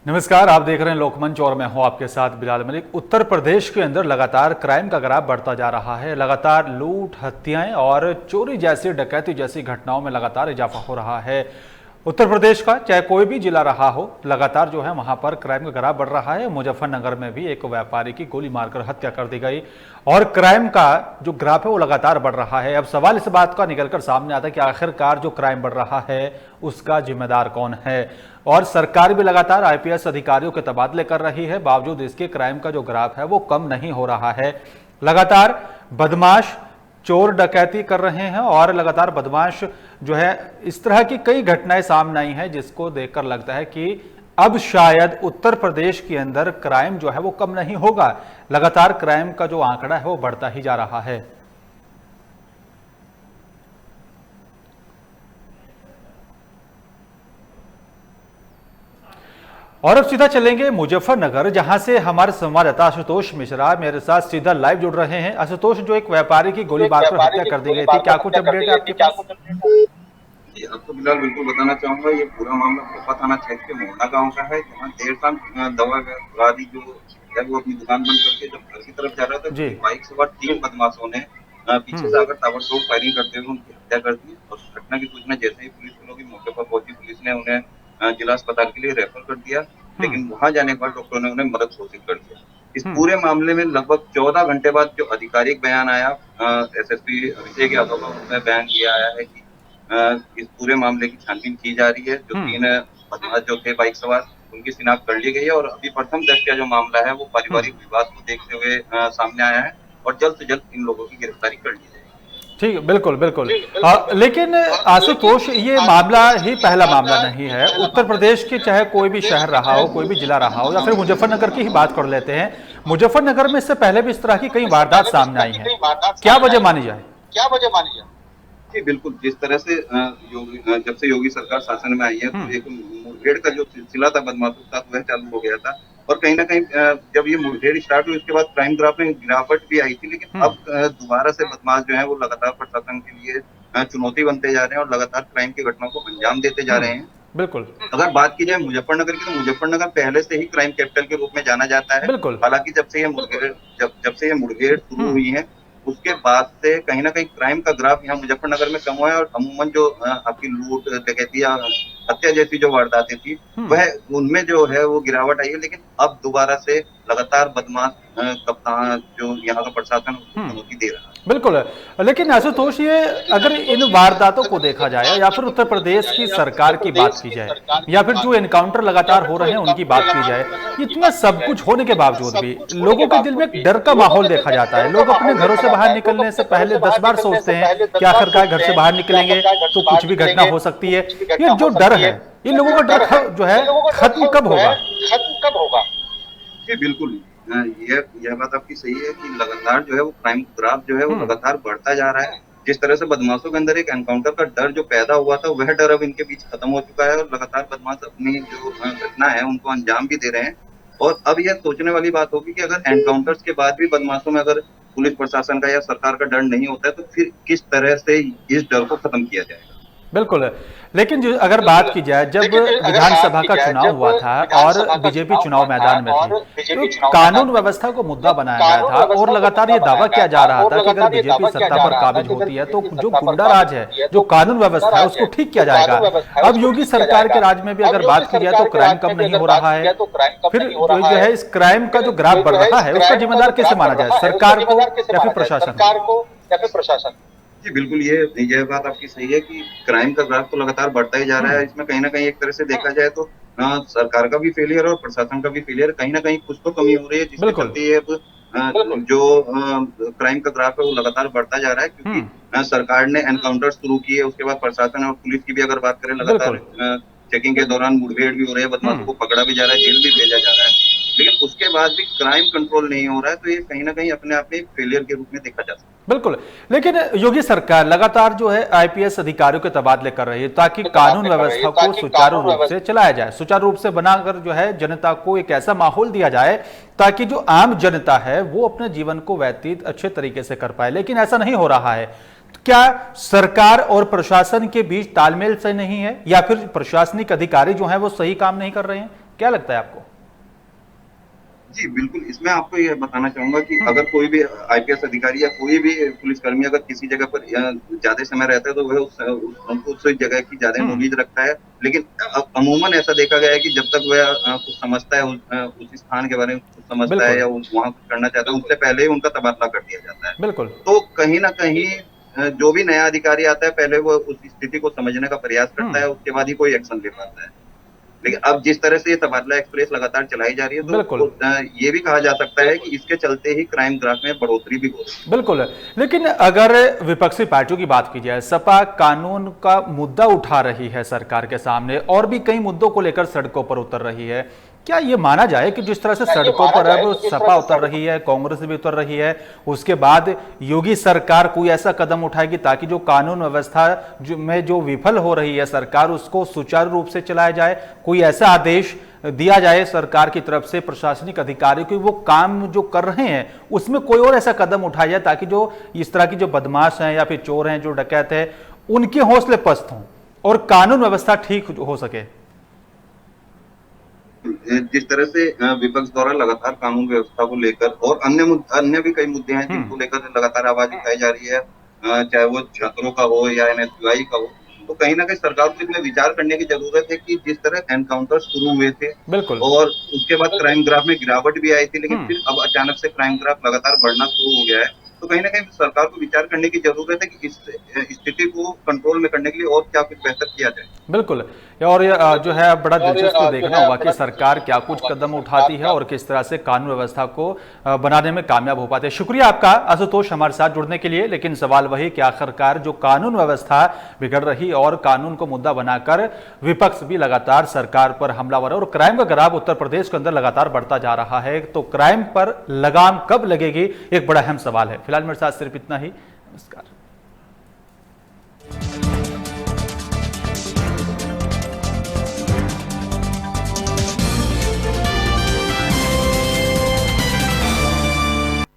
नमस्कार, आप देख रहे हैं लोकमंच और मैं हूं आपके साथ बिलाल मलिक। उत्तर प्रदेश के अंदर लगातार क्राइम का ग्राफ बढ़ता जा रहा है। लगातार लूट, हत्याएं और चोरी जैसी, डकैती जैसी घटनाओं में लगातार इजाफा हो रहा है। उत्तर प्रदेश का चाहे कोई भी जिला रहा हो, लगातार जो है वहां पर क्राइम का ग्राफ बढ़ रहा है। मुजफ्फरनगर में भी एक व्यापारी की गोली मारकर हत्या कर दी गई और क्राइम का जो ग्राफ है वो लगातार बढ़ रहा है। अब सवाल इस बात का निकलकर सामने आता है कि आखिरकार जो क्राइम बढ़ रहा है उसका जिम्मेदार कौन है। और सरकार भी लगातार आईपीएस अधिकारियों के तबादले कर रही है, बावजूद इसके क्राइम का जो ग्राफ है वो कम नहीं हो रहा है। लगातार बदमाश चोर डकैती कर रहे हैं और लगातार बदमाश जो है इस तरह की कई घटनाएं सामने आई हैं जिसको देखकर लगता है कि अब शायद उत्तर प्रदेश के अंदर क्राइम जो है वो कम नहीं होगा। लगातार क्राइम का जो आंकड़ा है वो बढ़ता ही जा रहा है। और अब सीधा चलेंगे मुजफ्फरनगर, जहां से हमारे संवाददाता आशुतोष मिश्रा मेरे साथ सीधा लाइव जुड़ रहे हैं। आशुतोष, जो एक व्यापारी की गोली मारकर हत्या कर दी गई थी, क्या कुछ अपडेट है आपके पास? जी, आपको फिलहाल बिल्कुल बताना चाहूंगा, ये पूरा मामला भोपा थाना क्षेत्र के मोहना गांव का है, जहां देर शाम दवा व्यापारी जो है वो अपनी दुकान बंद करके जब घर की तरफ जा रहा था तो बाइक सवार 3 बदमाशों ने पीछे से आकर ताबड़तोड़ फायरिंग करते हुए उनकी हत्या कर दी। और घटना की सूचना जैसे ही पुलिस वालों की मौके पर पहुंची, पुलिस ने उन्हें जिला अस्पताल के लिए रेफर कर दिया, लेकिन वहां जाने के बाद डॉक्टरों ने उन्हें मृत घोषित कर दिया। इस पूरे मामले में लगभग 14 घंटे बाद जो आधिकारिक बयान आया, एसएसपी अभिषेक यादव का, उसमें बयान ये आया है कि इस पूरे मामले की छानबीन की जा रही है। जो 3 बदमाश जो थे बाइक सवार, उनकी शिनाख्त कर ली गई है और अभी प्रथम दृष्टया जो मामला है वो पारिवारिक विवाद को देखते हुए सामने आया है और जल्द से जल्द इन लोगों की गिरफ्तारी कर ली जाएगी। ठीक, बिल्कुल बिल्कुल। लेकिन आशुतोष, ये मामला ही पहला मामला नहीं है। उत्तर प्रदेश के चाहे कोई भी शहर रहा हो, कोई भी जिला रहा हो, या फिर मुजफ्फरनगर की ही बात कर लेते हैं, मुजफ्फरनगर में इससे पहले भी इस तरह की कई वारदात सामने आई हैं। क्या वजह मानी जाए? जी बिल्कुल, जिस तरह से जब से योगी सरकार शासन में आई है तो एक मुठभेड़ का जो सिलसिला था बदमाशों का वह चालू हो गया था और कहीं ना कहीं जब ये मुठभेड़ स्टार्ट हुई उसके बाद क्राइम ग्राफ में गिरावट भी आई थी, लेकिन अब दोबारा से बदमाश जो है वो लगातार प्रशासन के लिए चुनौती बनते जा रहे हैं और लगातार क्राइम की घटनाओं को अंजाम देते जा रहे हैं। बिल्कुल। अगर बात की जाए मुजफ्फरनगर की, तो मुजफ्फरनगर पहले से ही क्राइम कैपिटल के रूप में जाना जाता है। हालांकि जब से ये मुठभेड़ शुरू हुई है उसके बाद से कहीं ना कहीं क्राइम का ग्राफ यहाँ मुजफ्फरनगर में कम हुआ है और अमूमन जो आपकी लूट, डकैती या हत्या जैसी जो वारदातें थी वह उनमें जो है वो गिरावट आई है। लेकिन अब दोबारा से लगातार बदमाश कप्तान जो यहाँ का प्रशासन चुनौती दे रहा है। बिल्कुल। लेकिन आशुतोष, ये अगर इन वारदातों को देखा जाए या फिर उत्तर प्रदेश की सरकार की बात की जाए या फिर जो एनकाउंटर लगातार हो रहे हैं उनकी बात की जाए, इतना सब कुछ होने के बावजूद भी लोगों के दिल में एक डर का माहौल देखा जाता है। लोग अपने घरों से बाहर निकलने से पहले 10 बार सोचते हैं कि आखिरकार घर से बाहर निकलेंगे तो कुछ भी घटना हो सकती है। ये जो डर है, इन लोगों का डर जो है खत्म कब होगा? जी बिल्कुल, यह बात आपकी सही है कि लगातार जो है वो क्राइम ग्राफ जो है वो लगातार बढ़ता जा रहा है। जिस तरह से बदमाशों के अंदर एक एनकाउंटर का डर जो पैदा हुआ था वह डर अब इनके बीच खत्म हो चुका है और लगातार बदमाश अपनी जो घटना है उनको अंजाम भी दे रहे हैं। और अब यह सोचने वाली बात होगी कि अगर एनकाउंटर्स के बाद भी बदमाशों में अगर पुलिस प्रशासन का या सरकार का डर नहीं होता है तो फिर किस तरह से इस डर को खत्म किया जाएगा। बिल्कुल। लेकिन जो अगर बात की जाए, जब विधानसभा का चुनाव हुआ था और बीजेपी चुनाव मैदान में थी तो कानून व्यवस्था को मुद्दा बनाया गया था और लगातार ये दावा किया जा रहा था कि अगर बीजेपी सत्ता पर काबिज होती है तो जो गुंडा राज है, जो कानून व्यवस्था है, उसको ठीक किया जाएगा। अब योगी सरकार के राज में भी अगर बात की जाए तो क्राइम कम नहीं हो रहा है। फिर जो है इस क्राइम का जो ग्राफ बढ़ रहा है उसका जिम्मेदार कैसे माना जाए, सरकार को या फिर प्रशासन? जी बिल्कुल, यह बात आपकी सही है कि क्राइम का ग्राफ तो लगातार बढ़ता ही जा रहा है। इसमें कहीं ना कहीं एक तरह से देखा जाए तो सरकार का भी फेलियर और प्रशासन का भी फेलियर, कहीं ना कहीं कुछ तो कमी हो रही है जिसके चलते ये जो क्राइम का ग्राफ है वो लगातार बढ़ता जा रहा है। क्योंकि सरकार ने एनकाउंटर शुरू किए, उसके बाद प्रशासन और पुलिस की भी अगर बात करें लगातार चेकिंग के दौरान मुठभेड़ भी हो रही है, बदमाशों को पकड़ा भी जा रहा है, जेल भी भेजा जा रहा है, लेकिन उसके बाद भी क्राइम कंट्रोल नहीं हो रहा है। तो ये कहीं ना कहीं अपने आप में फेलियर के रूप में देखा जा सकता है। बिल्कुल। लेकिन योगी सरकार लगातार जो है आईपीएस अधिकारियों के तबादले कर रही है ताकि कानून व्यवस्था को सुचारू रूप से चलाया जाए, सुचारू रूप से बनाकर जो है जनता को एक ऐसा माहौल दिया जाए ताकि जो आम जनता है वो अपने जीवन को व्यतीत अच्छे तरीके से कर पाए। लेकिन ऐसा नहीं हो रहा है। क्या सरकार और प्रशासन के बीच तालमेल से नहीं है या फिर प्रशासनिक अधिकारी जो है वो सही काम नहीं कर रहे हैं? क्या लगता है आपको? जी, बिल्कुल, इसमें आपको ये बताना चाहूँगा कि अगर कोई भी आईपीएस अधिकारी या कोई भी पुलिसकर्मी अगर किसी जगह पर ज़्यादा समय रहता है, तो वह उनको उस जगह की ज़्यादा हम्म। नॉलेज रखता है। लेकिन अमूमन ऐसा देखा गया है कि जब तक वह कुछ समझता है, उस स्थान के बारे में कुछ समझता है बिल्कुल। या वहाँ कुछ करना चाहता है, उससे पहले ही उनका तबादला कर दिया जाता है। बिल्कुल। तो कहीं न कहीं जो भी नया अधिकारी आता है, पहले वो उस स्थिति को समझने का प्रयास करता हम्म। है, उसके बाद ही कोई एक्शन ले पाता है। लेकिन अब जिस तरह से ये तबादला एक्सप्रेस लगातार चलाई जा रही है, बिल्कुल। तो ये भी कहा जा सकता है कि इसके चलते ही क्राइम ग्राफ में बढ़ोतरी भी हो रही है। बिल्कुल। लेकिन अगर विपक्षी पार्टियों की बात की जाए, सपा कानून का मुद्दा उठा रही है सरकार के सामने और भी कई मुद्दों को लेकर सड़कों पर उतर रही है। क्या ये माना जाए कि जिस तरह से सड़कों पर अब सपा उतर रही है, कांग्रेस भी उतर रही है, उसके बाद योगी सरकार कोई ऐसा कदम उठाएगी ताकि जो कानून व्यवस्था में जो विफल हो रही है सरकार, उसको सुचारू रूप से चलाया जाए? कोई ऐसा आदेश दिया जाए सरकार की तरफ से प्रशासनिक अधिकारियों को, वो काम जो कर रहे हैं उसमें कोई और ऐसा कदम उठाया जाए ताकि जो इस तरह की जो बदमाश हैं या फिर चोर हैं, जो डकैत है, उनके हौसले पस्त हों और कानून व्यवस्था ठीक हो सके? जिस तरह से विपक्ष द्वारा लगातार कानून व्यवस्था को लेकर और अन्य भी कई मुद्दे हैं जिनको लेकर लगातार आवाज उठाई जा रही है, चाहे वो छात्रों का हो या एनएसयूआई का हो, तो कहीं ना कहीं सरकार को इसमें विचार करने की जरूरत है कि जिस तरह एनकाउंटर शुरू हुए थे बिल्कुल। और उसके बाद क्राइम ग्राफ में गिरावट भी आई थी, लेकिन फिर अब अचानक से क्राइम ग्राफ लगातार बढ़ना शुरू हो गया है। तो कहीं ना कहीं सरकार को विचार करने की जरूरत है कि इस स्थिति को कंट्रोल में करने के लिए और क्या कुछ बेहतर किया जाए। बिल्कुल। और ये जो है बड़ा दिलचस्प देखना होगा कि सरकार क्या कुछ कदम उठाती है और किस तरह से कानून व्यवस्था को बनाने में कामयाब हो पाते हैं। शुक्रिया आपका आशुतोष हमारे साथ जुड़ने के लिए। लेकिन सवाल वही कि आखिरकार जो कानून व्यवस्था बिगड़ रही और कानून को मुद्दा बनाकर विपक्ष भी लगातार सरकार पर हमलावर है और क्राइम का ग्राफ उत्तर प्रदेश के अंदर लगातार बढ़ता जा रहा है, तो क्राइम पर लगाम कब लगेगी, एक बड़ा अहम सवाल है। फिलहाल मेरे साथ सिर्फ इतना ही। नमस्कार।